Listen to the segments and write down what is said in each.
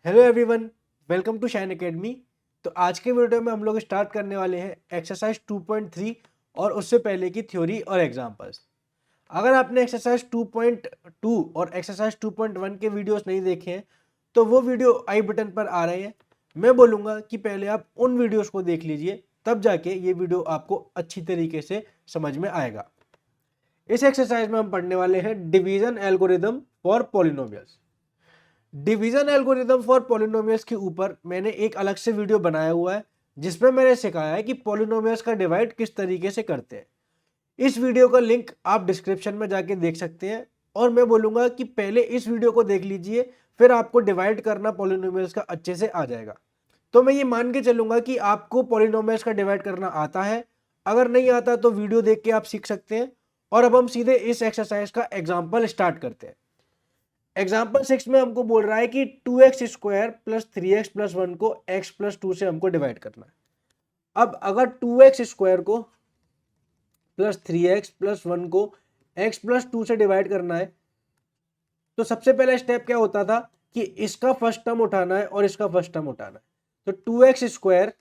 Hello everyone, welcome to Shine Academy. तो आज के वीडियो में हम लोग स्टार्ट करने वाले हैं एक्सरसाइज 2.3 और उससे पहले की थ्योरी और एग्जांपल्स। अगर आपने एक्सरसाइज 2.2 और एक्सरसाइज 2.1 के वीडियोस नहीं देखे हैं तो वो वीडियो आई बटन पर आ रहे हैं। मैं बोलूँगा कि पहले आप उन वीडियोस को देख लीजिए, तब जाके ये वीडियो आपको अच्छी तरीके से समझ में आएगा। इस एक्सरसाइज में हम पढ़ने वाले हैं division algorithm for polynomials. Division algorithm for polynomials के ऊपर मैंने एक अलग से वीडियो बनाया हुआ है जिसमें मैंने सिखाया है कि पॉलिनोमियल्स का डिवाइड किस तरीके से करते हैं। इस वीडियो का लिंक आप डिस्क्रिप्शन में जाके देख सकते हैं और मैं बोलूंगा कि पहले इस वीडियो को देख लीजिए, फिर आपको डिवाइड करना पॉलिनोमियल्स का अच्छे से आ जाएगा। तो मैं ये मान के चलूंगा कि आपको पॉलिनोमियल्स का डिवाइड करना आता है। अगर नहीं आता तो वीडियो देख के आप सीख सकते हैं। और अब हम सीधे इस एक्सरसाइज का एग्जाम्पल स्टार्ट करते हैं। एग्जाम्पल 6 में हमको बोल रहा है कि 2x² प्लस 3x प्लस 1 को x प्लस 2 से हमको डिवाइड करना है। अब अगर 2x² को प्लस 3x प्लस 1 को x प्लस 2 से डिवाइड करना है तो सबसे पहला स्टेप क्या होता था कि इसका फर्स्ट टर्म उठाना है और इसका फर्स्ट टर्म उठाना है। तो 2x²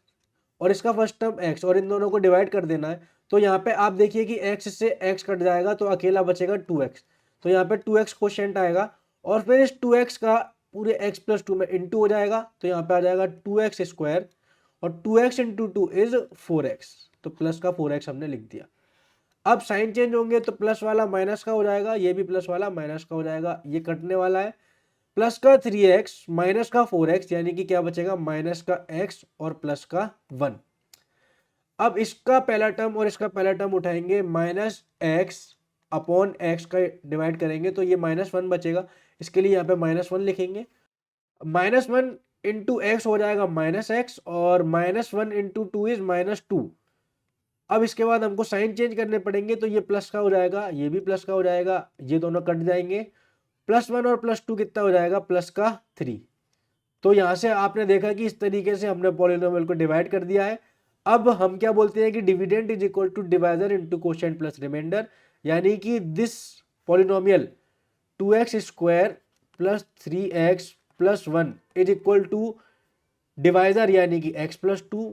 और इसका फर्स्ट टर्म x और इन दोनों को डिवाइड कर देना है। तो यहाँ पे आप देखिए कि x से x कट जाएगा तो अकेला बचेगा 2x। तो यहाँ पे 2x क्वोशिएंट आएगा और फिर इस 2x का पूरे x प्लस 2 में इंटू हो जाएगा। तो यहाँ पे आ जाएगा 2x² और 2x इंटू 2 इज 4x। तो प्लस का 4x हमने लिख दिया। अब साइन चेंज होंगे तो प्लस वाला माइनस का हो जाएगा, ये भी प्लस वाला माइनस का हो जाएगा, ये कटने वाला है। प्लस का 3x माइनस का 4x यानी कि क्या बचेगा, माइनस का x और प्लस का 1। अब इसका पहला टर्म और इसका पहला टर्म उठाएंगे, माइनस एक्स अपॉन एक्स का डिवाइड करेंगे तो ये -1 बचेगा। इसके लिए यहाँ पे -1 लिखेंगे। -1 इंटू एक्स हो जाएगा -x और -1 इंटू 2 इज -2। अब इसके बाद हमको साइन चेंज करने पड़ेंगे तो ये प्लस का हो जाएगा, ये भी प्लस का हो जाएगा, ये दोनों कट जाएंगे। +1 और +2 कितना हो जाएगा, प्लस का 3। तो यहां से आपने देखा कि इस तरीके से हमने पॉलिनोमियल को डिवाइड कर दिया है। अब हम क्या बोलते हैं कि dividend is equal to divisor into quotient plus remainder, यानी कि this polynomial 2x² plus 3x plus 1 is equal to divisor यानी कि x प्लस 2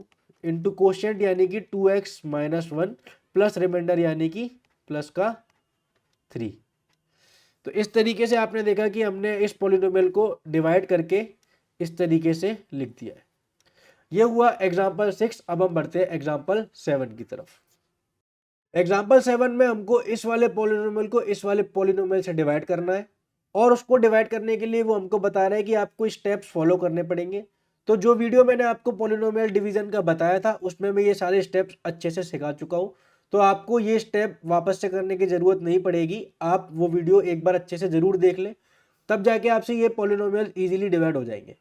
इंटू कोशेंट यानी कि 2x माइनस 1 प्लस रिमाइंडर यानी कि प्लस का 3। तो इस तरीके से आपने देखा कि हमने इस पॉलिनोमियल को डिवाइड करके इस तरीके से लिख दिया है। ये हुआ एग्जाम्पल 6। अब हम बढ़ते हैं एग्जाम्पल 7 की तरफ। एग्जाम्पल 7 में हमको इस वाले पॉलिनोमियल को इस वाले पॉलिनोमियल से डिवाइड करना है और उसको डिवाइड करने के लिए वो हमको बता रहा है कि आपको स्टेप्स फॉलो करने पड़ेंगे। तो जो वीडियो मैंने आपको पॉलिनोमियल डिवीजन का बताया था उसमें मैं ये सारे स्टेप्स अच्छे से सिखा चुका हूँ। तो आपको ये स्टेप वापस से करने की जरूरत नहीं पड़ेगी। आप वो वीडियो एक बार अच्छे से जरूर देख लें, तब जाके आपसे ये पॉलिनोमियल इजीली डिवाइड हो जाएंगे।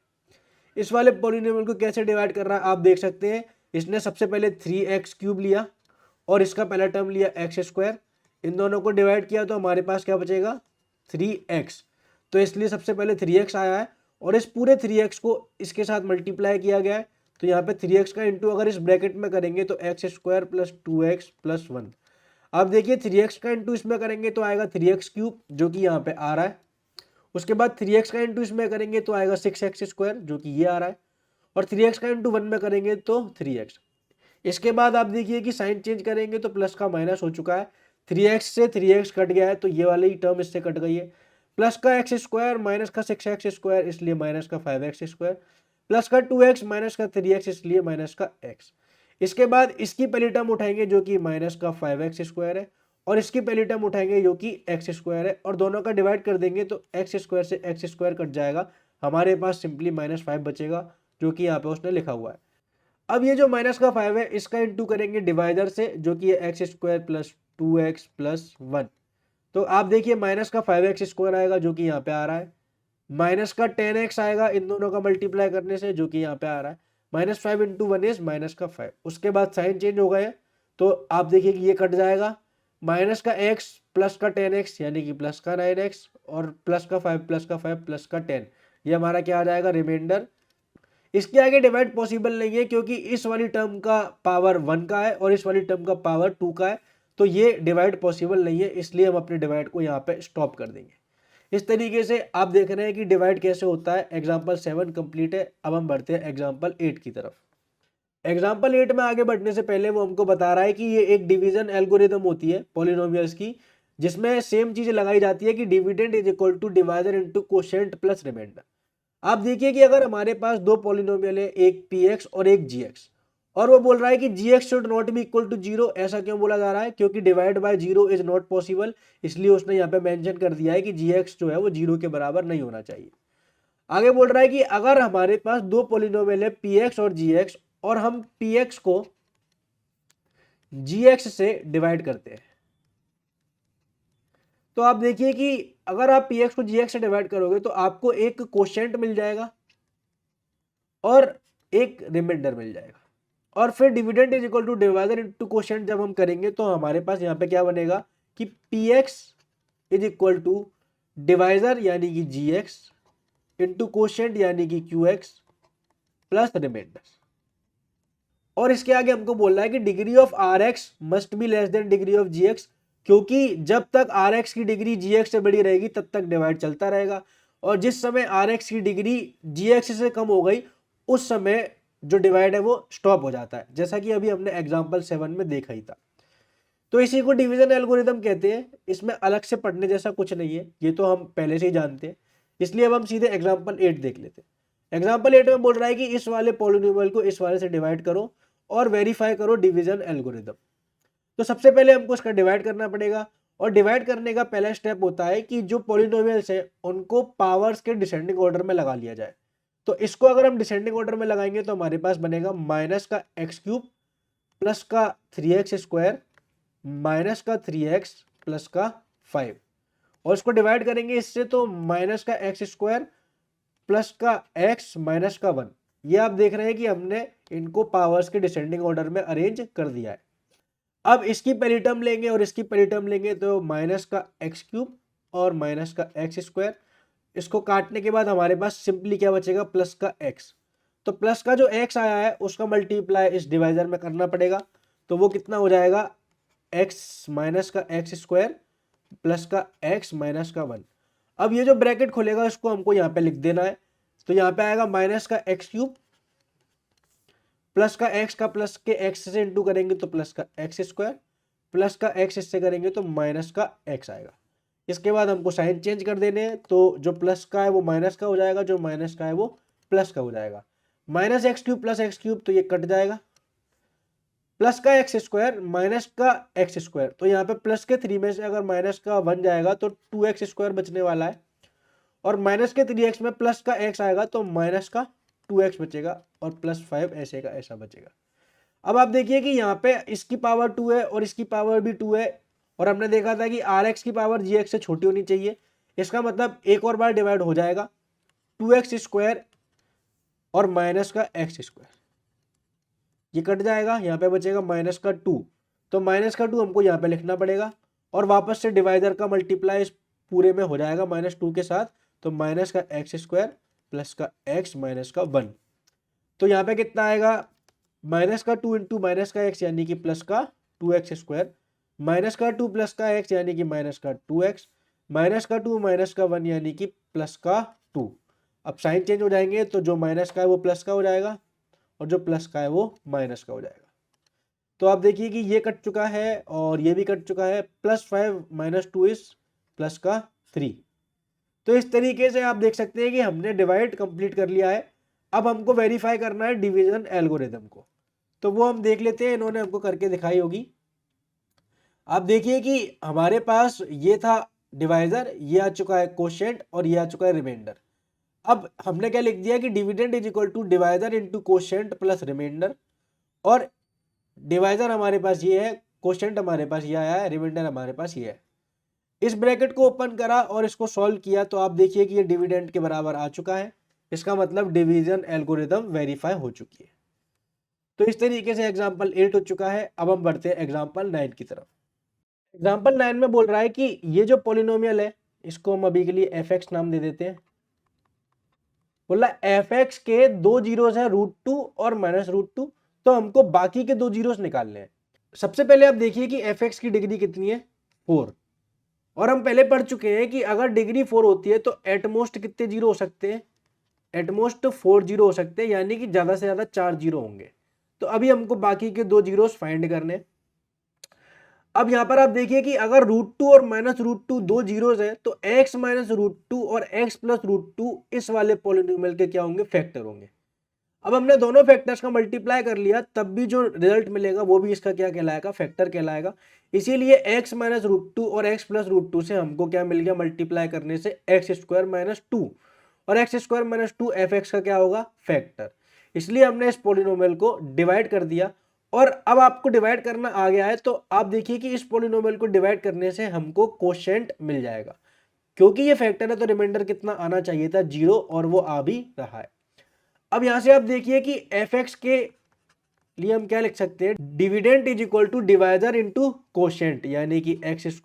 इस वाले पॉलिनोमियल को कैसे डिवाइड कर रहा है आप देख सकते हैं। इसने सबसे पहले 3x³ लिया और इसका पहला टर्म लिया x²। इन दोनों को डिवाइड किया तो हमारे पास क्या बचेगा, 3x। तो इसलिए सबसे पहले 3x आया है और इस पूरे 3x को इसके साथ मल्टीप्लाई किया गया है। तो यहाँ पे 3x का इंटू अगर इस ब्रैकेट में करेंगे तो x² प्लस 2x प्लस 1। अब देखिए 3x का इंटू इसमें करेंगे तो आएगा 3x³ जो कि यहाँ पे आ रहा है। उसके बाद 3x का इंटू इसमें करेंगे तो आएगा 6x² जो कि ये आ रहा है। और 3x का इंटू 1 में करेंगे तो 3x। इसके बाद आप देखिए कि साइन चेंज करेंगे तो प्लस का माइनस हो चुका है। 3x से 3x कट गया है तो ये वाली टर्म इससे कट गई है। प्लस का x² माइनस का 6x² इसलिए माइनस का 5x² प्लस का 2x माइनस का 3x इसलिए माइनस का x। इसके बाद इसकी पहली टर्म उठाएंगे जो कि माइनस का 5x² है और इसकी पहली टर्म उठाएंगे जो कि x² है और दोनों का डिवाइड कर देंगे तो x² से x² कट जाएगा। हमारे पास सिंपली -5 बचेगा जो कि यहाँ पे उसने लिखा हुआ है। अब ये जो माइनस का 5 है इसका इंटू करेंगे डिवाइडर से जो कि है x² प्लस 2x प्लस 1। तो आप देखिए माइनस का 5x² आएगा जो कि यहाँ पे आ रहा है, माइनस का 10x आएगा इन दोनों का मल्टीप्लाई करने से जो कि यहाँ पे आ रहा है। -5 इंटू 1 इज माइनस का 5। उसके बाद साइन चेंज हो गए तो आप देखिए कि ये कट जाएगा। माइनस का x प्लस का 10x यानी कि प्लस का 9x और प्लस का 5 प्लस का 5 प्लस का 10, ये हमारा क्या आ जाएगा, रिमाइंडर। इसके आगे डिवाइड पॉसिबल नहीं है क्योंकि इस वाली टर्म का पावर 1 का है और इस वाली टर्म का पावर 2 का है। तो ये डिवाइड पॉसिबल नहीं है, इसलिए हम अपने डिवाइड को यहाँ पे स्टॉप कर देंगे। इस तरीके से आप देख रहे हैं कि डिवाइड कैसे होता है। एग्जाम्पल 7 कंप्लीट है। अब हम बढ़ते हैं एग्जाम्पल 8 की तरफ। एग्जाम्पल 8 में आगे बढ़ने से पहले वो हमको बता रहा है कि ये एक डिवीजन एल्गोरिदम होती है पॉलिनोमियल्स की, जिसमें सेम चीज लगाई जाती है कि dividend is equal to divisor into quotient plus remainder. आप देखिए कि अगर हमारे पास दो पॉलिनोमियल है, एक पी एक्स और एक जी एक्स, और वो बोल रहा है कि G X should not be equal to zero. ऐसा क्यों बोला जा रहा है? क्योंकि divide by zero is not possible, इसलिए उसने यहाँ पे मेंशन कर दिया है कि जी एक्स जो है वो जीरो के बराबर नहीं होना चाहिए। आगे बोल रहा है कि अगर हमारे पास दो पॉलिनोमियल है पी एक्स और जी एक्स, और हम पी एक्स को जी एक्स से डिवाइड करते हैं, तो आप देखिए कि अगर आप पी एक्स को जी एक्स से डिवाइड करोगे तो आपको एक कोशेंट मिल जाएगा और एक रिमाइंडर मिल जाएगा। और फिर dividend is equal to divisor into quotient जब हम करेंगे तो हमारे पास यहाँ पे क्या बनेगा कि P X is equal to divisor यानी कि जी एक्स इंटू कोशेंट यानी कि क्यू एक्स प्लस रिमाइंडर। और इसके आगे हमको बोल रहा है कि degree of r x must be less than degree of g x, क्योंकि जब तक आर एक्स की डिग्री जी एक्स से बड़ी रहेगी तब तक डिवाइड चलता रहेगा, और जिस समय आर एक्स की डिग्री जी एक्स से कम हो गई उस समय जो डिवाइड है वो स्टॉप हो जाता है, जैसा कि अभी हमने एग्जाम्पल 7 में देखा ही था। तो इसी को डिवीजन एल्गोरिदम कहते हैं। इसमें अलग से पढ़ने जैसा कुछ नहीं है, ये तो हम पहले से ही जानते हैं। इसलिए अब हम सीधे एग्जाम्पल 8 देख लेते हैं। एग्जाम्पल 8 में बोल रहा है कि इस वाले पॉलिनोमियल को इस वाले से डिवाइड करो और वेरीफाई करो डिवीजन एल्गोरिदम। तो सबसे पहले हमको इसका डिवाइड करना पड़ेगा, और डिवाइड करने का पहला स्टेप होता है कि जो पॉलिनोमियल्स है उनको पावर्स के डिसेंडिंग ऑर्डर में लगा लिया जाए। तो इसको अगर हम डिसेंडिंग ऑर्डर में लगाएंगे तो हमारे पास बनेगा माइनस का एक्स क्यूब प्लस का 3x स्क्वायर माइनस का 3x प्लस का 5, और इसको डिवाइड करेंगे इससे तो माइनस का एक्स स्क्वायर प्लस का x माइनस का 1। ये आप देख रहे हैं कि हमने इनको पावर्स के डिसेंडिंग ऑर्डर में अरेंज कर दिया है। अब इसकी पहली टर्म लेंगे और इसकी पहली टर्म लेंगे तो माइनस का एक्स क्यूब और माइनस का एक्स स्क्वायर, इसको काटने के बाद हमारे पास सिंपली क्या बचेगा प्लस का एक्स। तो प्लस का जो एक्स आया है उसका मल्टीप्लाई इस डिवाइजर में करना पड़ेगा, तो वो कितना हो जाएगा एक्स माइनस का एक्स स्क्वायर प्लस का एक्स माइनस का 1। अब ये जो ब्रैकेट खोलेगा इसको हमको यहाँ पे लिख देना है, तो यहाँ पे आएगा माइनस का एक्स क्यूब प्लस का प्लस के एक्स से इंटू करेंगे तो प्लस का एक्स स्क्वायर प्लस का एक्स इससे करेंगे तो माइनस का एक्स आएगा। इसके बाद हमको साइन चेंज कर देने हैं, तो जो प्लस का है वो माइनस का हो जाएगा, जो माइनस का है वो प्लस का हो जाएगा। Minus x cube plus x cube तो ये कट जाएगा, प्लस का एक्स स्क्वायर माइनस का एक्स स्क्वायर, तो यहाँ पे प्लस के 3 में से अगर माइनस का 1 जाएगा तो 2x स्क्वायर बचने वाला है, और माइनस के 3x में प्लस का x आएगा तो माइनस का 2x बचेगा, और प्लस 5 ऐसे का ऐसा बचेगा। अब आप देखिए कि यहाँ पे इसकी पावर 2 है और इसकी पावर भी 2 है, और हमने देखा था कि rx की पावर gx से छोटी होनी चाहिए। इसका मतलब एक और बार डिवाइड हो जाएगा 2x स्क्वायर और माइनस का एक्स स्क्वायर, ये कट जाएगा, यहाँ पे बचेगा माइनस का 2, तो माइनस का 2 हमको यहाँ पे लिखना पड़ेगा, और वापस से डिवाइडर का मल्टीप्लाई इस पूरे में हो जाएगा -2 के साथ, तो माइनस का एक्स स्क्वायर प्लस का एक्स माइनस का 1। तो यहाँ पे कितना आएगा माइनस का 2 इंटू माइनस का एक्स यानी कि प्लस का 2x स्क्वायर, माइनस का 2 प्लस का एक्स यानी कि माइनस का 2x, माइनस का 2 माइनस का 1 यानी कि प्लस का 2। अब साइन चेंज हो जाएंगे तो जो माइनस का है वो प्लस का हो जाएगा और जो प्लस का है वो माइनस का हो जाएगा। तो आप देखिए कि ये कट चुका है और ये भी कट चुका है, +5 - 2 इज प्लस का 3। तो इस तरीके से आप देख सकते हैं कि हमने डिवाइड कंप्लीट कर लिया है। अब हमको वेरीफाई करना है डिवीजन एल्गोरिदम को, तो वो हम देख लेते हैं, इन्होंने हमको करके दिखाई होगी। आप देखिए कि हमारे पास ये था डिवाइजर, ये आ चुका है कोशेंट और ये आ चुका है रिमाइंडर। अब हमने क्या लिख दिया कि dividend is equal to divisor into quotient plus remainder, और डिवाइजर हमारे पास ये है, कोशेंट हमारे पास ये आया है, रिमाइंडर हमारे पास ये है। इस ब्रैकेट को ओपन करा और इसको सॉल्व किया तो आप देखिए कि ये डिविडेंड के बराबर आ चुका है, इसका मतलब डिवीजन एल्गोरिदम वेरीफाई हो चुकी है। तो इस तरीके से एग्जाम्पल 8 हो चुका है। अब हम बढ़ते हैं एग्जाम्पल 9 की तरफ। एग्जाम्पल 9 में बोल रहा है कि ये जो पॉलिनोमियल है इसको हम अभी के लिए f(x) नाम दे देते हैं। बोला f(x) के दो जीरोस है √2 और -√2, तो हमको बाकी के दो जीरोस निकालने हैं। सबसे पहले आप देखिए कि f(x) की डिग्री कितनी है 4, और हम पहले पढ़ चुके हैं कि अगर डिग्री 4 होती है तो एटमोस्ट कितने जीरो हो सकते हैं, एटमोस्ट 4 जीरो हो सकते हैं, यानी कि ज़्यादा से ज़्यादा 4 जीरो होंगे। तो अभी हमको बाकी के 2 जीरोस फाइंड करने। अब यहाँ पर आप देखिए कि अगर √2 और -√2 दो जीरोस है तो x -√2 और x +√2 इस वाले पॉलिनोमियल के क्या होंगे, फैक्टर होंगे। अब हमने दोनों फैक्टर्स का मल्टीप्लाई कर लिया, तब भी जो रिजल्ट मिलेगा वो भी इसका क्या कहलाएगा, फैक्टर कहलाएगा। इसीलिए x -√2 और x +√2 से हमको क्या मिल गया, मल्टीप्लाई करने से x² - 2 और x² - 2 fx का क्या होगा, फैक्टर। इसलिए हमने इस पॉलिनोमियल को डिवाइड कर दिया। और अब आपको डिवाइड करना आ गया है तो आप देखिए कि इस पॉलिनोमियल को डिवाइड करने से हमको कोशेंट मिल जाएगा। क्योंकि ये फैक्टर है तो रिमाइंडर कितना आना चाहिए था, 0, और वो आ भी रहा है। अब यहां से आप देखिए कि fx के लिए हम क्या लिख सकते हैं, dividend is equal to divisor into quotient, यानी कि x² -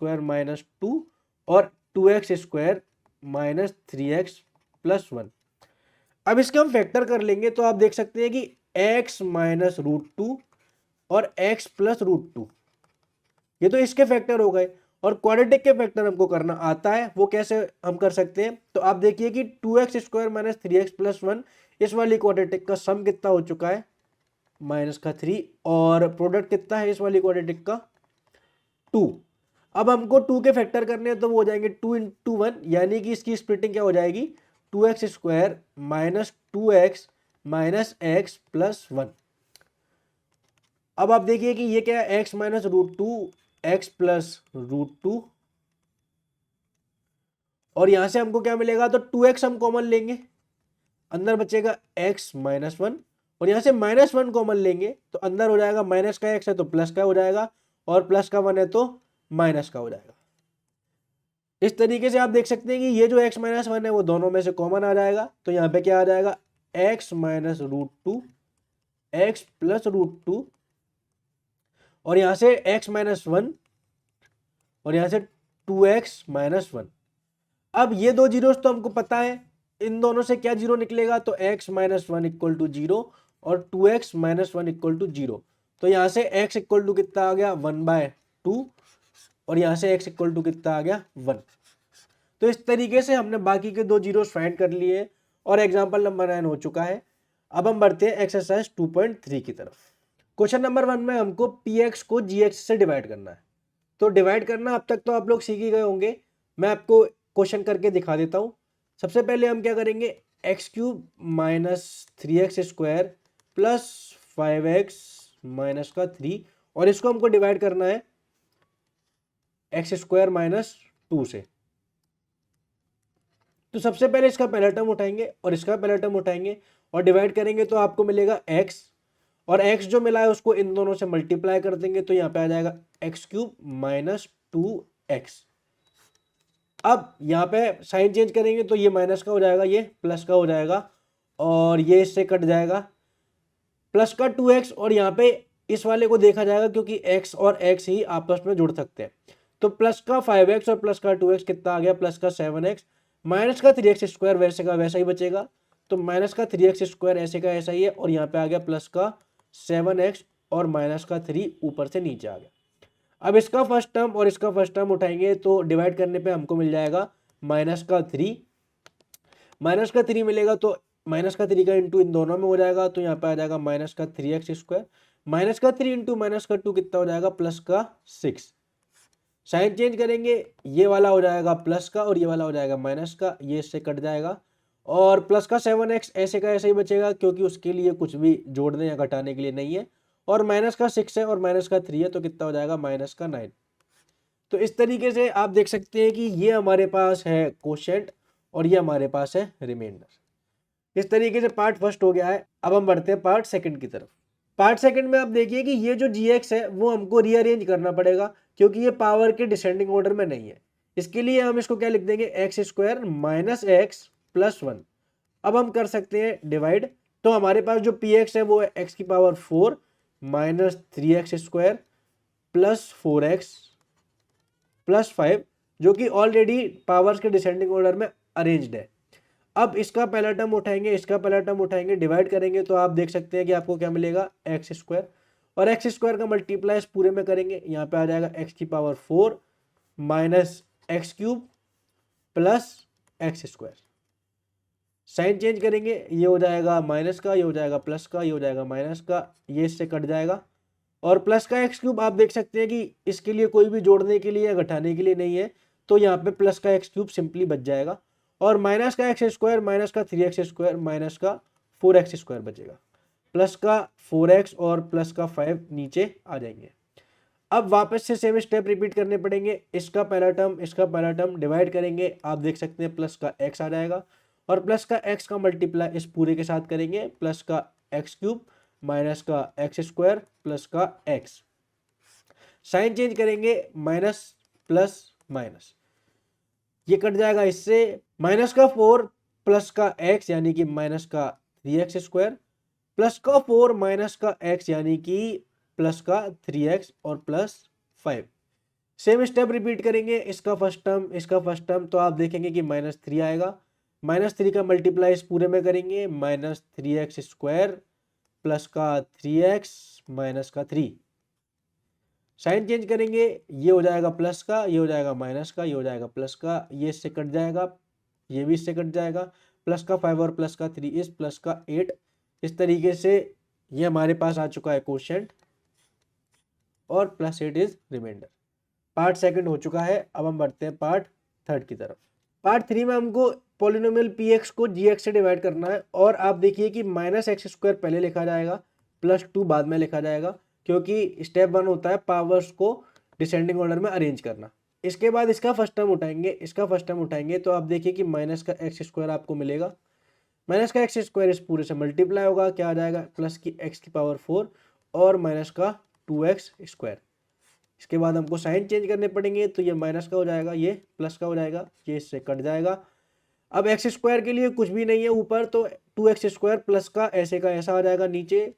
2 और 2x² - 3x + 1। अब इसके हम फैक्टर कर लेंगे तो आप देख सकते हैं कि x -√2 और x +√2, ये तो इसके फैक्टर हो गए। और क्वाड्रेटिक के फैक्टर हमको करना आता है, वो कैसे हम कर सकते हैं, तो आप देखिए कि 2x² - 3x + 1 इस वाली क्वाड्रेटिक का सम कितना हो चुका है, -3, और प्रोडक्ट कितना है इस वाली क्वाड्रेटिक का, 2। अब हमको 2 के फैक्टर करने हैं तो वो हो जाएंगे 2 × 1, यानी कि इसकी स्प्लिटिंग क्या हो जाएगी, 2x² - 2x - x + 1। अब आप देखिए कि ये क्या है, x -√2 x +√2, और यहां से हमको क्या मिलेगा, तो 2x हम कॉमन लेंगे, अंदर बचेगा x - 1, और यहां से -1 कॉमन लेंगे तो अंदर हो जाएगा, माइनस का x है तो प्लस का हो जाएगा, और प्लस का 1 है तो माइनस का हो जाएगा। इस तरीके से आप देख सकते हैं कि ये जो x - 1 है वो दोनों में से कॉमन आ जाएगा, तो यहाँ पे क्या आ जाएगा, x -√2 x +√2, और यहां से x - 1, और यहां से 2x - 1। अब ये दो जीरोस तो हमको पता है, इन दोनों से क्या जीरो निकलेगा, तो x - 1 = 0 और 2x - 1 = 0। तो यहां से x इक्वल टू कितना आ गया, 1/2, और यहां से x इक्वल टू कितना आ गया, 1। तो इस तरीके से हमने बाकी के दो जीरोस फाइंड कर लिए और एग्जाम्पल नंबर 9 हो चुका है। अब हम बढ़ते हैं एक्सरसाइज 2.3 की तरफ। क्वेश्चन नंबर 1 में हमको px को gx से डिवाइड करना है। तो डिवाइड करना अब तक तो आप लोग सीख ही गए होंगे, मैं आपको क्वेश्चन करके दिखा देता हूं। सबसे पहले हम क्या करेंगे, x³ - 3x² + 5x - 3, और इसको हमको डिवाइड करना है x² - 2 से। तो सबसे पहले इसका पहला टर्म उठाएंगे और इसका पहला टर्म उठाएंगे और डिवाइड करेंगे तो आपको मिलेगा x, और x जो मिला है उसको इन दोनों से मल्टीप्लाई कर देंगे तो यहाँ पे आ जाएगा x³ - 2x। अब यहाँ पे साइन चेंज करेंगे तो ये माइनस का हो जाएगा, ये प्लस का हो जाएगा, और ये इससे कट जाएगा, प्लस का 2x, और यहाँ पे इस वाले को देखा जाएगा क्योंकि x और x ही आपस में जुड़ सकते हैं। तो प्लस का 5x और प्लस का 2x कितना आ गया, प्लस का 7x, माइनस का 3x² वैसे का वैसा ही बचेगा, तो माइनस का 3x² ऐसे का ऐसा ही है, और यहाँ पे आ गया प्लस का 7x और माइनस का 3 ऊपर से नीचे आ गया। अब इसका फर्स्ट टर्म और इसका फर्स्ट टर्म उठाएंगे तो डिवाइड करने पे हमको मिल जाएगा माइनस का 3 मिलेगा, तो माइनस का 3 का इंटू इन दोनों में हो जाएगा, तो यहाँ पे आ जाएगा माइनस का 3x², माइनस का 3 इंटू माइनस का 2 कितना हो जाएगा, प्लस का 6। साइन चेंज करेंगे, ये वाला हो जाएगा प्लस का और ये वाला हो जाएगा माइनस का, ये इससे कट जाएगा, और प्लस का 7x ऐसे का ऐसे ही बचेगा क्योंकि उसके लिए कुछ भी जोड़ने या घटाने के लिए नहीं है, और माइनस का 6 है और माइनस का 3 है तो कितना हो जाएगा, माइनस का 9। तो इस तरीके से आप देख सकते हैं कि ये हमारे पास है कोशेंट और ये हमारे पास है रिमाइंडर। इस तरीके से पार्ट फर्स्ट हो गया है। अब हम बढ़ते हैं पार्ट सेकंड की तरफ। पार्ट सेकंड में आप देखिए कि ये जो gx है वो हमको रीअरेंज करना पड़ेगा क्योंकि ये पावर के डिसेंडिंग ऑर्डर में नहीं है। इसके लिए हम इसको क्या लिख देंगे, x² - x + 1। अब हम कर सकते हैं डिवाइड, तो हमारे पास जो px है वो है x⁴ - 3x² + 4x + 5, जो कि ऑलरेडी पावर्स के डिसेंडिंग ऑर्डर में अरेंज्ड है। अब इसका पहला टर्म उठाएंगे, इसका पहला टर्म उठाएंगे, डिवाइड करेंगे तो आप देख सकते हैं कि आपको क्या मिलेगा, x², और x² का मल्टीप्लाई इस पूरे में करेंगे, यहाँ पे आ जाएगा x⁴ - x cube plus x square. Sign change करेंगे, ये हो जाएगा माइनस का, ये हो जाएगा प्लस का, ये हो जाएगा माइनस का, ये इससे कट जाएगा। और प्लस का एक्स क्यूब आप देख सकते हैं कि इसके लिए कोई भी जोड़ने के लिए या घटाने के लिए नहीं है, तो यहाँ पे प्लस का एक्स क्यूब सिंपली बच जाएगा। और माइनस का एक्स स्क्वायर माइनस का 3x स्क्वायर माइनस का 4x स्क्वायर बचेगा। प्लस का 4x और प्लस का 5 नीचे आ जाएंगे। अब वापस से सेम स्टेप रिपीट करने पड़ेंगे। इसका पहला टर्म डिवाइड करेंगे, आप देख सकते हैं प्लस का x आ जाएगा और प्लस का x का मल्टीप्लाई इस पूरे के साथ करेंगे, प्लस का एक्स क्यूब माइनस का एक्स स्क्वायर प्लस का x। साइन चेंज करेंगे, माइनस प्लस माइनस, ये कट जाएगा इससे, माइनस का 4 प्लस का x यानी कि माइनस का 3x स्क्वायर प्लस का 4 माइनस का x यानी कि प्लस का 3x और प्लस 5। सेम स्टेप रिपीट करेंगे, इसका फर्स्ट टर्म तो आप देखेंगे कि -3 आएगा। -3 का मल्टीप्लाई इस पूरे में करेंगे, -3x स्क्वायर प्लस का 3x माइनस का 3। साइन चेंज करेंगे, ये हो जाएगा प्लस का, ये हो जाएगा माइनस का, ये हो जाएगा प्लस का, ये इससे कट जाएगा, ये भी इससे कट जाएगा, प्लस का 5 और प्लस का 3 इस प्लस का 8। इस तरीके से ये हमारे पास आ चुका है क्वोशिएंट और plus 8 is remainder. Part second हो चुका है। अब हम बढ़ते हैं पार्ट थर्ड की तरफ। पार्ट 3 में हमको पॉलिनोमियल px को gx से डिवाइड करना है और आप देखिए कि -x स्क्वायर पहले लिखा जाएगा, +2 बाद में लिखा जाएगा, क्योंकि स्टेप 1 होता है पावर्स को डिसेंडिंग ऑर्डर में अरेंज करना। इसके बाद इसका फर्स्ट टर्म उठाएंगे तो आप देखिए कि माइनस का एक्स स्क्वायर आपको मिलेगा, माइनस का एक्स स्क्वायर इस पूरे से मल्टीप्लाई होगा, क्या आ जाएगा प्लस की एक्स की पावर 4 और माइनस का 2x स्क्वायर। इसके बाद हमको साइन चेंज करने पड़ेंगे, तो ये माइनस का हो जाएगा, ये प्लस का हो जाएगा, ये इससे कट जाएगा। अब एक्स स्क्वायर के लिए कुछ भी नहीं है ऊपर, तो 2x स्क्वायर प्लस का ऐसा आ जाएगा नीचे,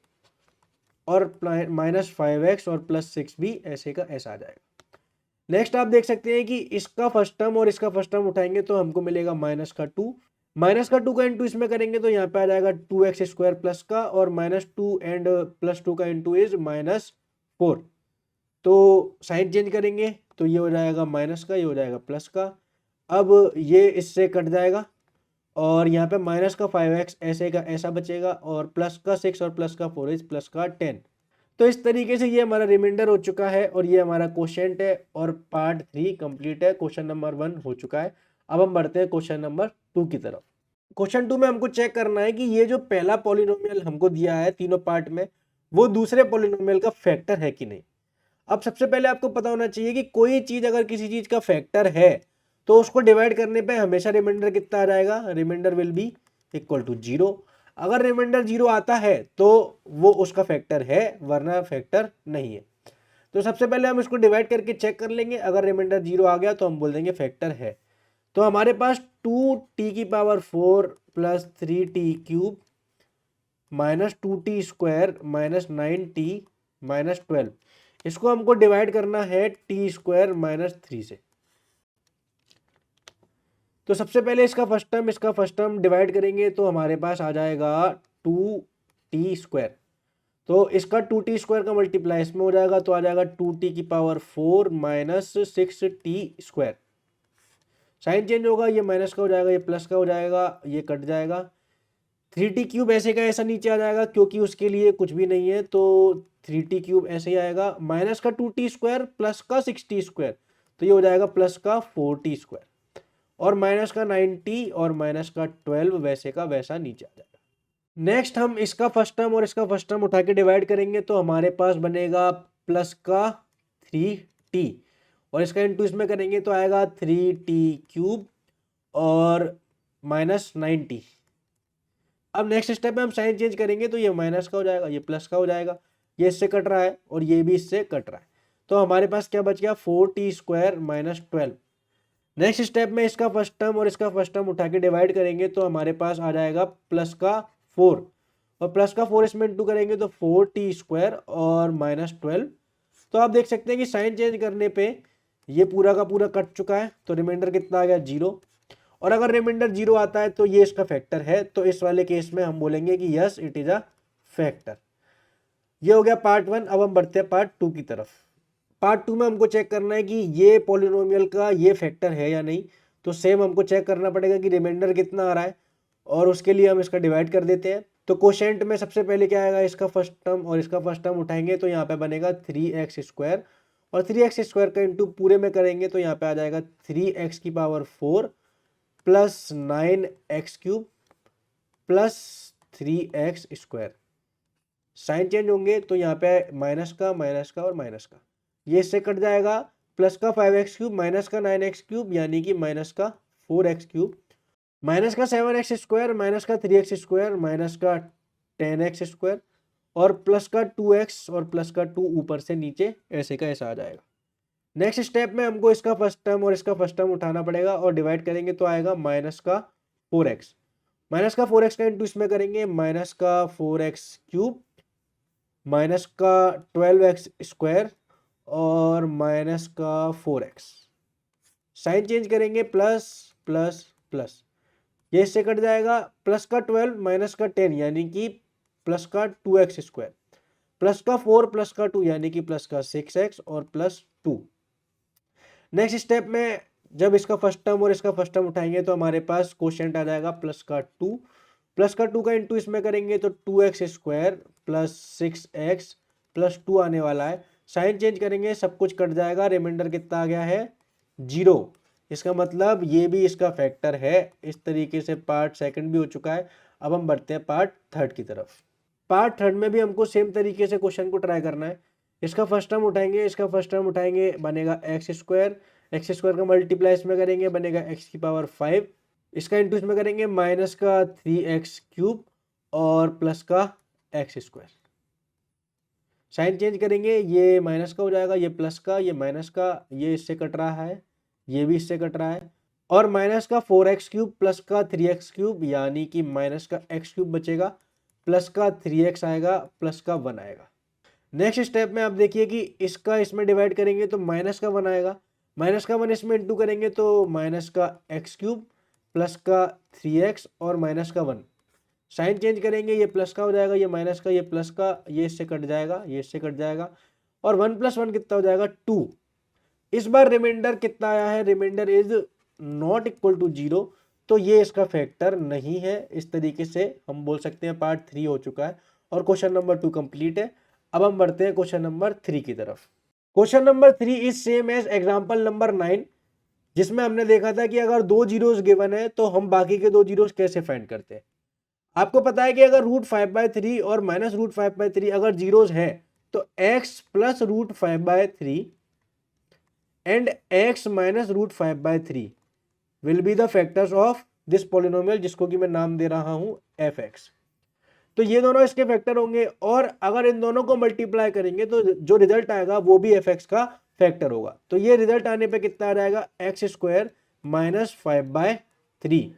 और -5x और +6 भी ऐसे का ऐसा आ जाएगा। नेक्स्ट आप देख सकते हैं कि इसका फर्स्ट टर्म और इसका फर्स्ट टर्म उठाएंगे तो हमको मिलेगा -2 का इंटू इसमें करेंगे तो यहाँ पे आ जाएगा 2x स्क्वायर प्लस का, और -2 एंड +2 का इंटू इज -4। तो साइन चेंज करेंगे तो ये हो जाएगा माइनस का, ये हो जाएगा प्लस का। अब ये इससे कट जाएगा और यहाँ पे माइनस का 5x ऐसे का ऐसा बचेगा, और प्लस का 6 और प्लस का 4 इज प्लस का 10। तो इस तरीके से ये हमारा रिमाइंडर हो चुका है और ये हमारा क्वोशिएंट है, और पार्ट 3 कंप्लीट है। क्वेश्चन नंबर 1 हो चुका है। अब हम बढ़ते हैं क्वेश्चन नंबर 2 की तरफ। क्वेश्चन 2 में हमको चेक करना है कि ये जो पहला पॉलिनोमियल हमको दिया है तीनों पार्ट में, वो दूसरे पॉलिनोमियल का फैक्टर है कि नहीं। अब सबसे पहले आपको पता होना चाहिए कि कोई चीज अगर किसी चीज का फैक्टर है तो उसको डिवाइड करने पे हमेशा रिमाइंडर कितना आ जाएगा, remainder will be equal to 0। अगर रिमाइंडर 0 आता है तो वो उसका फैक्टर है, वरना फैक्टर नहीं है। तो सबसे पहले हम इसको डिवाइड करके चेक कर लेंगे, अगर रिमाइंडर 0 आ गया तो हम बोल देंगे फैक्टर है। तो हमारे पास 2t की power 4 plus 3t cube minus 2t square minus 9t minus 12, इसको हमको डिवाइड करना है टी स्क्वायर माइनस 3 से। तो सबसे पहले इसका फर्स्ट टर्म डिवाइड करेंगे तो हमारे पास आ जाएगा 2t स्क्वायर, तो इसका 2t स्क्वायर का मल्टीप्लाई इसमें हो जाएगा, तो आ जाएगा 2t की power 4 minus 6t square. Sign change होगा, ये माइनस का हो जाएगा, ये प्लस का हो जाएगा, ये कट जाएगा। 3t क्यूब ऐसे का ऐसा नीचे आ जाएगा क्योंकि उसके लिए कुछ भी नहीं है, तो 3t क्यूब ऐसे ही आएगा, माइनस का 2t स्क्वायर प्लस का 6t स्क्वायर, तो ये हो जाएगा प्लस का 4t स्क्वायर, और माइनस का 9t और माइनस का 12 वैसे का वैसा नीचे आ जाएगा। नेक्स्ट हम इसका फर्स्ट टर्म और इसका फर्स्ट टर्म उठा के डिवाइड करेंगे तो हमारे पास बनेगा प्लस का 3t, और इसका इंटू इसमें करेंगे तो आएगा 3t क्यूब और माइनस 9t। अब नेक्स्ट स्टेप में हम साइन चेंज करेंगे तो ये माइनस का हो जाएगा, ये प्लस का हो जाएगा, ये इससे कट रहा है और ये भी इससे कट रहा है, तो हमारे पास क्या बच गया 4t square minus 12। Next step में इसका फर्स्ट टर्म और इसका फर्स्ट टर्म उठा के डिवाइड करेंगे तो हमारे पास आ जाएगा प्लस का 4, और प्लस का 4 इसमें इंटू करेंगे तो 4t स्क्वायर और माइनस 12। तो आप देख सकते हैं कि साइन चेंज करने पे ये पूरा का पूरा कट चुका है, तो रिमाइंडर कितना आ गया 0। और अगर रिमाइंडर 0 आता है तो ये इसका फैक्टर है, तो इस वाले केस में हम बोलेंगे कि yes it is a factor. ये हो गया पार्ट 1। अब हम बढ़ते हैं पार्ट 2 की तरफ। पार्ट 2 में हमको चेक करना है कि ये पॉलिनोमियल का ये फैक्टर है या नहीं। तो सेम हमको चेक करना पड़ेगा कि रिमाइंडर कितना आ रहा है, और उसके लिए हम इसका डिवाइड कर देते हैं। तो कोशेंट में सबसे पहले क्या आएगा, इसका फर्स्ट टर्म और इसका फर्स्ट टर्म उठाएंगे तो यहाँ पे बनेगा 3x², और 3x² का इंटू पूरे में करेंगे तो यहाँ पे आ जाएगा 3x⁴ plus 9x³ plus 3x²। Sign change होंगे तो यहाँ पे माइनस का और माइनस का, ये इससे कट जाएगा। प्लस का 5x³ माइनस का 9x³ यानी कि माइनस का 4x³, माइनस का 7x² माइनस का 3x² माइनस का 10x², और प्लस का 2x और प्लस का 2 ऊपर से नीचे ऐसे का ऐसा आ जाएगा। नेक्स्ट स्टेप में हमको इसका फर्स्ट टर्म और इसका फर्स्ट टर्म उठाना पड़ेगा और डिवाइड करेंगे तो आएगा माइनस का 4x, माइनस का 4x का इंटू इसमें करेंगे माइनस का 4x³ माइनस का 12x² और माइनस का 4x। साइन चेंज करेंगे प्लस प्लस प्लस, ये इससे कट जाएगा। प्लस का 12 माइनस का 10 यानी कि प्लस का 2x², प्लस का 4 प्लस का 2 यानी कि प्लस का 6x और प्लस 2। नेक्स्ट स्टेप में जब इसका फर्स्ट टर्म और इसका फर्स्ट टर्म उठाएंगे तो हमारे पास कोशेंट आ जाएगा प्लस का 2, प्लस का 2 का इंटू इसमें करेंगे तो 2x² प्लस 6x प्लस 2 आने वाला है। साइन चेंज करेंगे, सब कुछ कट जाएगा, रिमाइंडर कितना आ गया है 0। इसका मतलब ये भी इसका फैक्टर है। इस तरीके से पार्ट सेकंड भी हो चुका है। अब हम बढ़ते हैं पार्ट थर्ड की तरफ। पार्ट थर्ड में भी हमको सेम तरीके से क्वेश्चन को ट्राई करना है। इसका फर्स्ट टर्म उठाएंगे, इसका फर्स्ट टर्म उठाएंगे बनेगा x² का मल्टीप्लाई इसमें करेंगे बनेगा x⁵। इसका इंटू इसमें करेंगे माइनस का 3x³ और प्लस का x²। साइन चेंज करेंगे, ये माइनस का हो जाएगा, ये प्लस का, ये माइनस का, ये इससे कट रहा है, ये भी इससे कट रहा है, और माइनस का 4x³ प्लस का 3x³ यानी कि माइनस का x³ बचेगा, प्लस का 3x आएगा, प्लस का 1 आएगा। नेक्स्ट स्टेप में आप देखिए कि इसका इसमें डिवाइड करेंगे तो माइनस का 1 आएगा, माइनस का 1 इसमें इंटू करेंगे तो माइनस का x³ प्लस का 3x और माइनस का 1। साइन चेंज करेंगे, ये प्लस का हो जाएगा, ये माइनस का, ये प्लस का, ये इससे कट जाएगा, ये इससे कट जाएगा, और 1 + 1 कितना हो जाएगा 2। इस बार रिमाइंडर कितना आया है, remainder is not equal to 0, तो ये इसका फैक्टर नहीं है। इस तरीके से हम बोल सकते हैं पार्ट 3 हो चुका है और क्वेश्चन नंबर 2 कंप्लीट है। अब हम बढ़ते हैं क्वेश्चन नंबर 3 की तरफ। Question number 3 is same as example number 9, जिसमें हमने देखा था कि अगर 2 जीरोस गिवन है तो हम बाकी के 2 जीरोस कैसे फाइंड करते हैं। आपको पता है कि अगर √5/3 और माइनस √5/3 अगर जीरोस है तो x plus √5/3 and x minus √5/3 will be the factors of this polynomial, जिसको कि मैं नाम दे रहा हूं fx। तो ये दोनों इसके फैक्टर होंगे, और अगर इन दोनों को मल्टीप्लाई करेंगे तो जो रिजल्ट आएगा वो भी fx का फैक्टर होगा। तो ये रिजल्ट आने पे कितना आ जाएगा x² माइनस 5/3।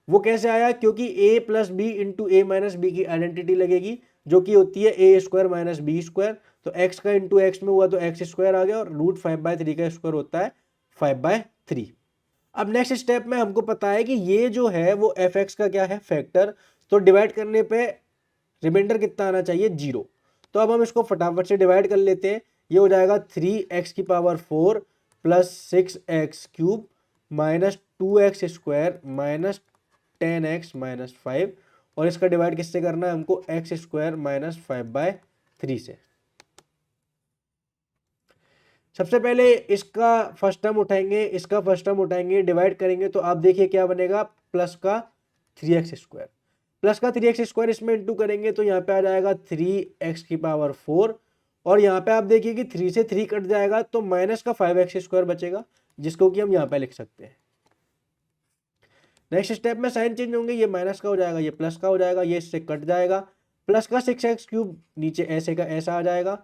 वो कैसे आया, क्योंकि a plus b into a minus b की आइडेंटिटी लगेगी जो कि होती है a² माइनस b²। तो x का इंटू x में हुआ तो x² आ गया, और √5/3 का स्क्वायर होता है 5/3। अब नेक्स्ट स्टेप में हमको पता है कि ये जो है वो fx का क्या है फैक्टर, तो डिवाइड करने पे रिमाइंडर कितना आना चाहिए 0। तो अब हम इसको फटाफट से डिवाइड कर लेते हैं। ये हो जाएगा 3x⁴ plus 6x³ minus 2x² minus 10x minus 5, और इसका डिवाइड किससे करना है हमको, x² माइनस 5/3 से। सबसे पहले इसका फर्स्ट टर्म उठाएंगे, इसका फर्स्ट टर्म उठाएंगे, डिवाइड करेंगे तो आप देखिए क्या बनेगा, प्लस का 3x², प्लस का 3x² इसमें इंटू करेंगे तो यहाँ पे आ जाएगा 3x⁴, और यहाँ पे आप देखिए कि 3 से 3 कट जाएगा तो माइनस का 5x² बचेगा, जिसको कि हम यहाँ पे लिख सकते हैं। नेक्स्ट स्टेप में साइन चेंज होंगे, ये माइनस का हो जाएगा, ये प्लस का हो जाएगा, ये इससे कट जाएगा, प्लस का 6x³ नीचे ऐसे का ऐसा आ जाएगा,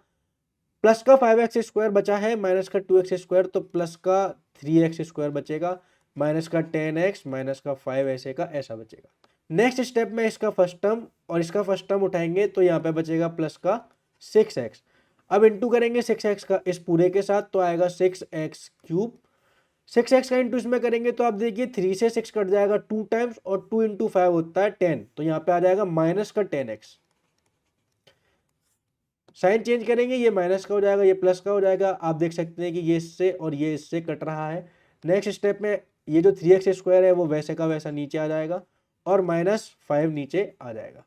प्लस का 5x² बचा है, माइनस का 2x² तो प्लस का 3x² बचेगा, माइनस का 10x माइनस का 5 ऐसे का ऐसा बचेगा। नेक्स्ट स्टेप में इसका फर्स्ट टर्म और इसका फर्स्ट टर्म उठाएंगे तो यहाँ पे बचेगा प्लस का 6x। अब इंटू करेंगे 6x का इस पूरे के साथ तो आएगा 6x³। 6x का इंटू इसमें करेंगे तो आप देखिए 3 से 6 कट जाएगा 2 टाइम्स, और 2 इंटू 5 होता है 10, तो यहाँ पे आ जाएगा माइनस का 10x। साइन चेंज करेंगे, ये माइनस का हो जाएगा, ये प्लस का हो जाएगा। आप देख सकते हैं कि ये इससे और ये इससे कट रहा है। नेक्स्ट स्टेप में ये जो 3x² है वो वैसे का वैसा नीचे आ जाएगा और -5 नीचे आ जाएगा।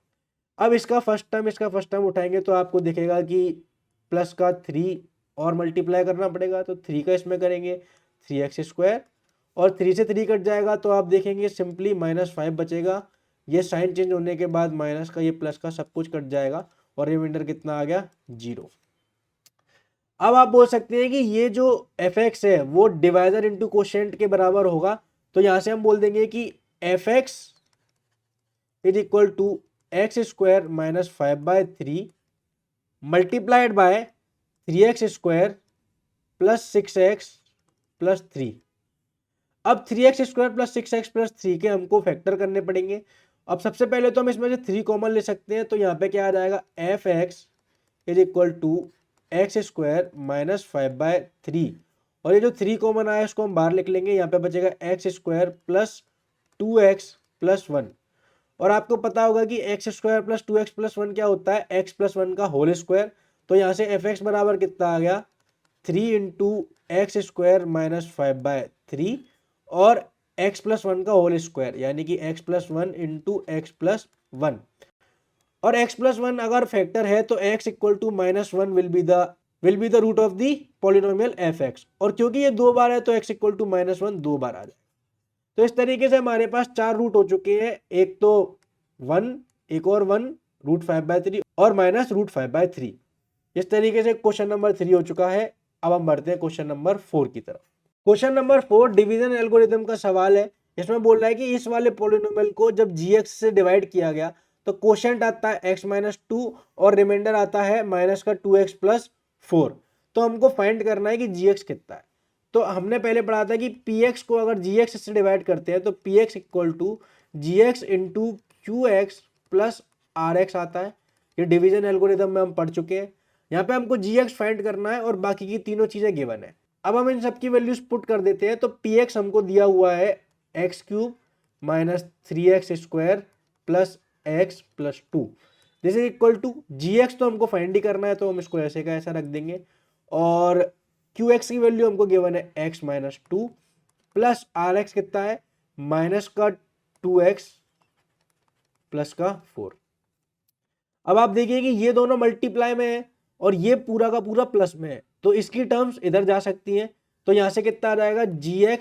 अब इसका फर्स्ट टर्म उठाएंगे तो आपको दिखेगा कि प्लस का 3 और मल्टीप्लाई करना पड़ेगा, तो 3 का इसमें करेंगे 3x² और 3 से 3 कट जाएगा तो आप देखेंगे सिंपली -5 बचेगा। ये साइन चेंज होने के बाद माइनस का ये प्लस का सब कुछ कट जाएगा और रिमाइंडर कितना आ गया 0। अब आप बोल सकते हैं कि ये जो fx है वो डिवाइजर इंटू कोशेंट के बराबर होगा, तो यहां से हम बोल देंगे कि fx is equal to x² - 5/3 multiplied by 3x² + 6x + 3। अब 3x² + 6x + 3 के हमको फैक्टर करने पड़ेंगे। अब सबसे पहले तो हम इसमें से 3 कॉमन ले सकते हैं, तो यहाँ पे क्या आ जाएगा fx is equal to x² - 5/3 और ये जो 3 कॉमन आया इसको हम बाहर लिख लेंगे। यहाँ पे बचेगा x² + 2x + 1 और आपको पता होगा कि x² + 2x + 1 क्या होता है, x + 1 का होल स्क्वायर। तो यहाँ से fx बराबर कितना आ गया 3 × x² - 5/3 और x + 1 का होल स्क्वायर यानी कि x + 1 × x + 1 और x + 1 अगर फैक्टर है तो x = -1 will be the root of the polynomial fx और क्योंकि ये 2 बार है तो x = -1 2 बार आ जाएगा। तो इस तरीके से हमारे पास 4 रूट हो चुके हैं, एक तो 1, एक और 1 √5/3 और -√5/3। इस तरीके से क्वेश्चन नंबर 3 हो चुका है। अब हम बढ़ते हैं क्वेश्चन नंबर 4 की तरफ। क्वेश्चन नंबर 4 डिवीजन एल्गोरिथम का सवाल है। इसमें बोल रहा है कि इस वाले पॉलिनोमियल को जब gx से डिवाइड किया गया तो क्वोशंट आता है x - 2 और रिमाइंडर आता है -2x + 4। तो हमको फाइंड करना है कि gx कितना है। तो हमने पहले पढ़ा था कि px को अगर gx से डिवाइड करते हैं तो px = gx × qx + rx आता है। ये डिवीजन एल्गोरिथम में हम पढ़ चुके हैं। यहाँ पे हमको gx फाइंड करना है और बाकी की तीनों चीजें गिवन है। अब हम इन सब की वैल्यूज पुट कर देते हैं। तो px हमको दिया हुआ है x³ - 3x² + x + 2 this is equal to gx। तो हमको फाइंड ही करना है तो हम इसको ऐसे का ऐसा रख देंगे और qx की वैल्यू हमको गिवन है x - 2 प्लस rx कितना है -2x + 4। अब आप देखिए कि ये दोनों मल्टीप्लाई में है और ये पूरा का पूरा प्लस में है, तो इसकी टर्म्स इधर जा सकती हैं। तो यहां से कितना आ जाएगा gx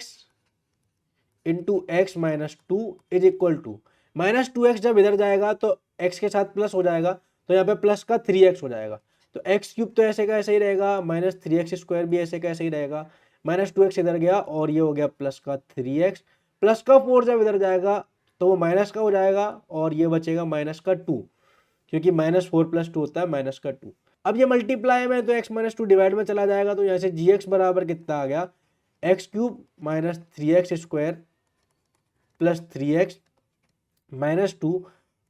× x - 2 is equal to -2x जब इधर जाएगा तो x के साथ प्लस हो जाएगा, तो यहाँ पे प्लस का 3x हो जाएगा। तो x³ तो ऐसे का ऐसे ही रहेगा, -3x² भी ऐसे का ऐसे ही रहेगा, -2x इधर गया और ये हो गया प्लस का 3x प्लस का 4 जब इधर जाएगा तो वो माइनस का हो जाएगा और ये बचेगा -2 क्योंकि -4 + 2 होता है -2। अब ये मल्टीप्लाई में तो x - 2 डिवाइड में चला जाएगा, तो यहाँ से gx बराबर कितना आ गया x³ - 3x² + 3x - 2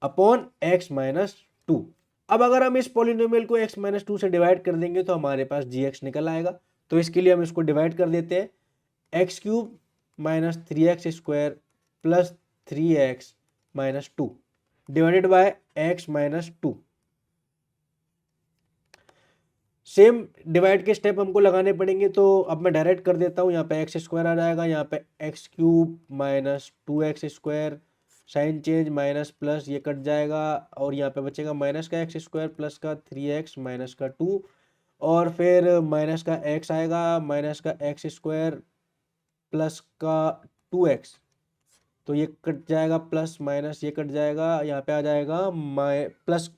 upon x - 2। अब अगर हम इस पॉलिनोमियल को x - 2 से डिवाइड कर देंगे तो हमारे पास gx निकल आएगा। तो इसके लिए हम इसको डिवाइड कर देते हैं x³ - 3x² + 3x - 2 divided by x - 2। Same divide के स्टेप हमको लगाने पड़ेंगे, तो अब मैं डायरेक्ट कर देता हूँ। यहाँ पे x² आ जाएगा, यहाँ पे x³ - 2x² sign change minus plus ये कट जाएगा और यहाँ पे बचेगा माइनस का x² प्लस का 3x माइनस का 2 और फिर माइनस का x आएगा माइनस का x² प्लस का 2x, तो ये कट जाएगा प्लस माइनस ये कट जाएगा, यहाँ पे आ जाएगा प्लस,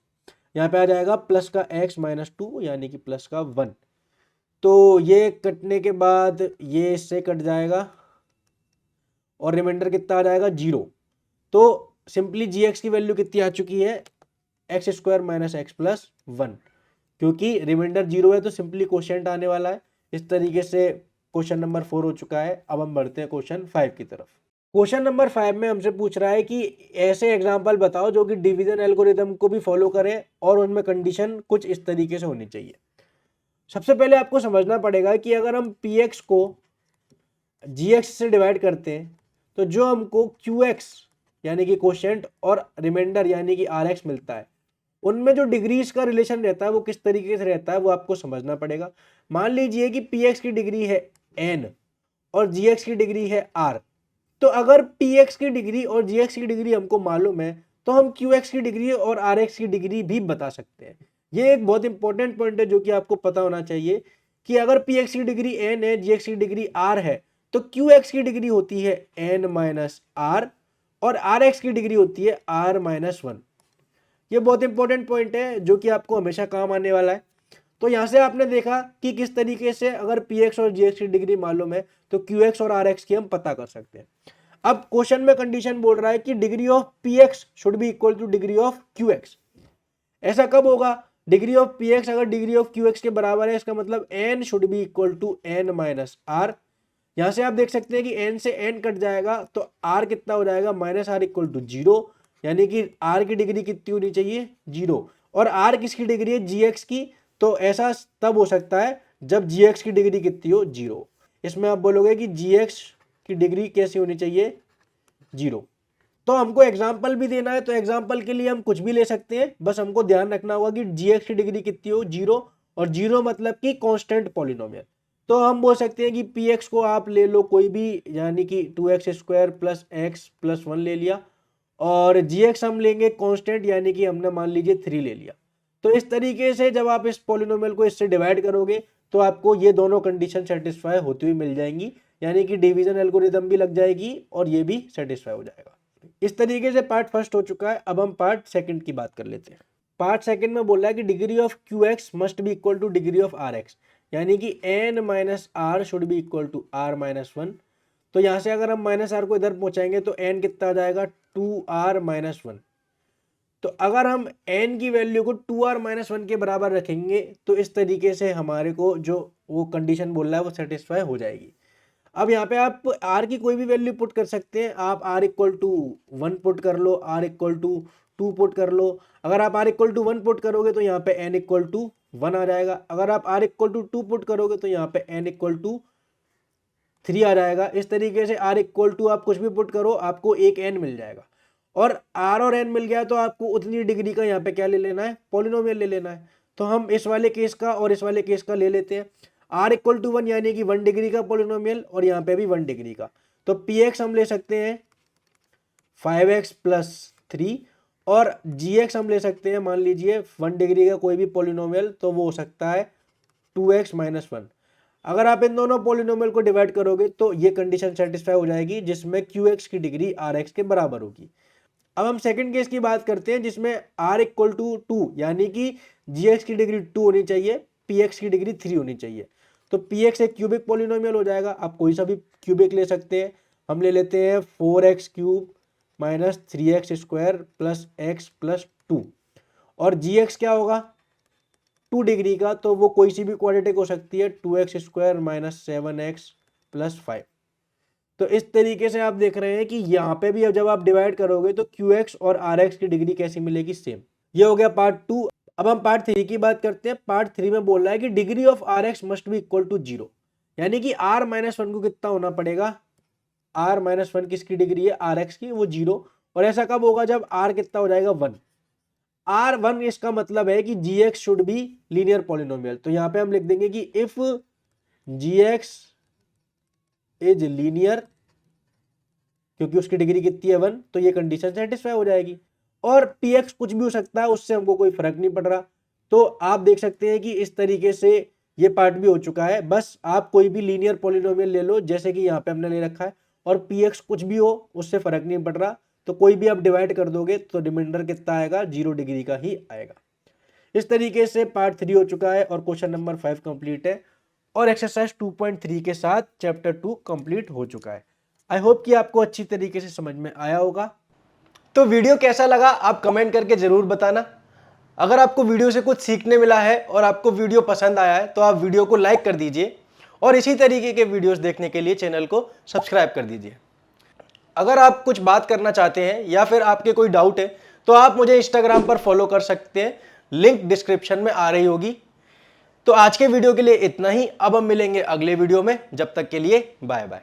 यहाँ पे आ जाएगा प्लस का x - 2 यानी कि प्लस का 1। तो ये कटने के बाद ये इससे कट जाएगा और रिमाइंडर कितना आ जाएगा 0। तो सिंपली gx की वैल्यू कितनी आ चुकी है x² - x + 1, क्योंकि रिमाइंडर 0 है तो सिंपली क्वोशिएंट आने वाला है। इस तरीके से क्वेश्चन नंबर 4 हो चुका है। अब हम बढ़ते हैं क्वेश्चन 5 की तरफ। क्वेश्चन नंबर 5 में हमसे पूछ रहा है कि ऐसे एग्जाम्पल बताओ जो कि डिवीजन एल्गोरिथम को भी फॉलो करें और उनमें कंडीशन कुछ इस तरीके से होनी चाहिए। सबसे पहले आपको समझना पड़ेगा कि अगर हम px को gx से डिवाइड करते हैं तो जो हमको qx यानी कि क्वोशिएंट और रिमाइंडर यानी कि rx मिलता है उनमें जो डिग्रीज का रिलेशन रहता है वो किस तरीके से रहता है वो आपको समझना पड़ेगा। मान लीजिए कि px की डिग्री है n और gx की डिग्री है r, तो अगर px की डिग्री और gx की डिग्री हमको मालूम है तो हम qx की डिग्री और rx की डिग्री भी बता सकते हैं। ये एक बहुत इंपॉर्टेंट पॉइंट है जो कि आपको पता होना चाहिए कि अगर px की डिग्री n है, gx की डिग्री r है, तो qx की डिग्री होती है n माइनस r और rx की डिग्री होती है r माइनस 1। ये बहुत इंपॉर्टेंट पॉइंट है जो कि आपको हमेशा काम आने वाला है। तो यहाँ से आपने देखा कि किस तरीके से अगर px और gx की डिग्री मालूम है तो qx और rx की हम पता कर सकते हैं। अब क्वेश्चन में कंडीशन बोल रहा है कि degree of px should be equal to degree of qx। ऐसा कब होगा? डिग्री ऑफ px अगर डिग्री ऑफ qx के बराबर है, इसका मतलब n should be equal to n minus r। यहां से आप देख सकते हैं कि n से n कट जाएगा तो r कितना हो जाएगा? माइनस r इक्वल टू 0, यानी कि r की डिग्री कितनी होनी चाहिए? 0। और r किसकी डिग्री है? gx की। तो ऐसा तब हो सकता है जब gx की डिग्री कितनी हो? 0। इसमें आप बोलोगे कि gx की डिग्री कैसी होनी चाहिए? 0। तो हमको एग्जाम्पल भी देना है तो एग्जाम्पल के लिए हम कुछ भी ले सकते हैं, बस हमको ध्यान रखना होगा कि gx की डिग्री कितनी हो? 0। और 0 मतलब कि कांस्टेंट पॉलिनोमियल। तो हम बोल सकते हैं कि px को आप ले लो कोई भी, यानी कि 2x square plus x plus 1 ले लिया, और gx हम लेंगे कांस्टेंट, यानी कि हमने मान लीजिए 3 ले लिया। तो इस तरीके से जब आप इस पॉलिनोमियल को इससे डिवाइड करोगे तो आपको ये दोनों कंडीशन सेटिस्फाई होती हुई मिल जाएंगी, यानी कि डिवीजन एल्गोरिदम भी लग जाएगी और ये भी सेटिस्फाई हो जाएगा। इस तरीके से पार्ट फर्स्ट हो चुका है। अब हम पार्ट सेकंड की बात कर लेते हैं। पार्ट सेकंड में बोल रहा है कि degree of qx must be equal to degree of rx, यानी कि n minus r should be equal to r minus 1। तो यहाँ से अगर हम माइनस r को इधर पहुंचाएंगे तो n कितना आ जाएगा? 2r minus 1। तो अगर हम n की वैल्यू को 2r माइनस 1 के बराबर रखेंगे तो इस तरीके से हमारे को जो वो कंडीशन बोल रहा है वो सेटिस्फाई हो जाएगी। अब यहाँ पे आप r की कोई भी वैल्यू पुट कर सकते हैं। आप r इक्वल टू 1 पुट कर लो, r इक्वल टू 2 पुट कर लो। अगर आप r इक्वल टू 1 पुट करोगे तो यहाँ पे n इक्वल टू 1 आ जाएगा। अगर आप r इक्वल टू 2 पुट करोगे तो यहाँ पे n इक्वल टू 3 आ जाएगा। इस तरीके से r इक्वल टू आप कुछ भी पुट करो आपको एक n मिल जाएगा, और r और n मिल गया तो आपको उतनी डिग्री का यहाँ पे क्या ले लेना है? पॉलिनोमियल ले लेना है। तो हम इस वाले केस का और इस वाले केस का ले लेते हैं। r इक्वल टू 1 यानी कि 1 डिग्री का पॉलिनोमियल, और यहाँ पे भी 1 डिग्री का। तो px हम ले सकते हैं 5x प्लस 3, और gx हम ले सकते हैं मान लीजिए 1 डिग्री का कोई भी पॉलिनोमियल, तो वो हो सकता है 2x माइनस 1। अगर आप इन दोनों पॉलिनोमियल को डिवाइड करोगे तो ये कंडीशन सेटिस्फाई हो जाएगी जिसमें qx की डिग्री rx के बराबर होगी। अब हम सेकंड केस की बात करते हैं जिसमें r इक्वल टू 2, यानी कि gx की डिग्री 2 होनी चाहिए, px की डिग्री 3 होनी चाहिए। तो px एक क्यूबिक पॉलिनोमियल हो जाएगा। आप कोई सा भी क्यूबिक ले सकते हैं। हम ले लेते हैं 4x cube minus 3x square plus x plus 2, और gx क्या होगा? 2 डिग्री का, तो वो कोई सी भी क्वाड्रेटिक हो सकती है, 2x square minus 7x plus 5। तो इस तरीके से आप देख रहे हैं कि यहाँ पे भी जब आप डिवाइड करोगे तो qx और rx की डिग्री कैसी मिलेगी? सेम। ये हो गया पार्ट 2। अब हम पार्ट 3 की बात करते हैं। पार्ट 3 में बोल रहा है कि degree of rx must be equal to 0, यानी कि r माइनस 1 को कितना होना पड़ेगा? r माइनस 1 किसकी डिग्री है? rx की, वो 0। और ऐसा कब होगा? जब r कितना हो जाएगा? 1। r1 इसका मतलब है कि gx should be linear polynomial. तो यहाँ पे हम लिख देंगे कि इफ gx इज लीनियर, क्योंकि उसकी डिग्री कितनी है? 1, तो ये कंडीशन सेटिस्फाई हो जाएगी। और px कुछ भी हो सकता है, उससे हमको कोई फर्क नहीं पड़ रहा। तो आप देख सकते हैं कि इस तरीके से ये पार्ट भी हो चुका है। बस आप कोई भी लीनियर पॉलिनोमियल ले लो, जैसे कि यहाँ पे हमने ले रखा है, और px कुछ भी हो उससे फर्क नहीं पड़ रहा। तो कोई भी आप डिवाइड कर दोगे तो रिमाइंडर कितना आएगा? 0 डिग्री का ही आएगा। इस तरीके से पार्ट 3 हो चुका है और क्वेश्चन नंबर 5 कंप्लीट है, और एक्सरसाइज 2.3 के साथ चैप्टर 2 कंप्लीट हो चुका है। आई होप कि आपको अच्छी तरीके से समझ में आया होगा। तो वीडियो कैसा लगा आप कमेंट करके जरूर बताना। अगर आपको वीडियो से कुछ सीखने मिला है और आपको वीडियो पसंद आया है तो आप वीडियो को लाइक कर दीजिए, और इसी तरीके के वीडियोस देखने के लिए चैनल को सब्सक्राइब कर दीजिए। अगर आप कुछ बात करना चाहते हैं या फिर आपके कोई डाउट है तो आप मुझे इंस्टाग्राम पर फॉलो कर सकते हैं, लिंक डिस्क्रिप्शन में आ रही होगी। तो आज के वीडियो के लिए इतना ही। अब हम मिलेंगे अगले वीडियो में, जब तक के लिए बाय बाय।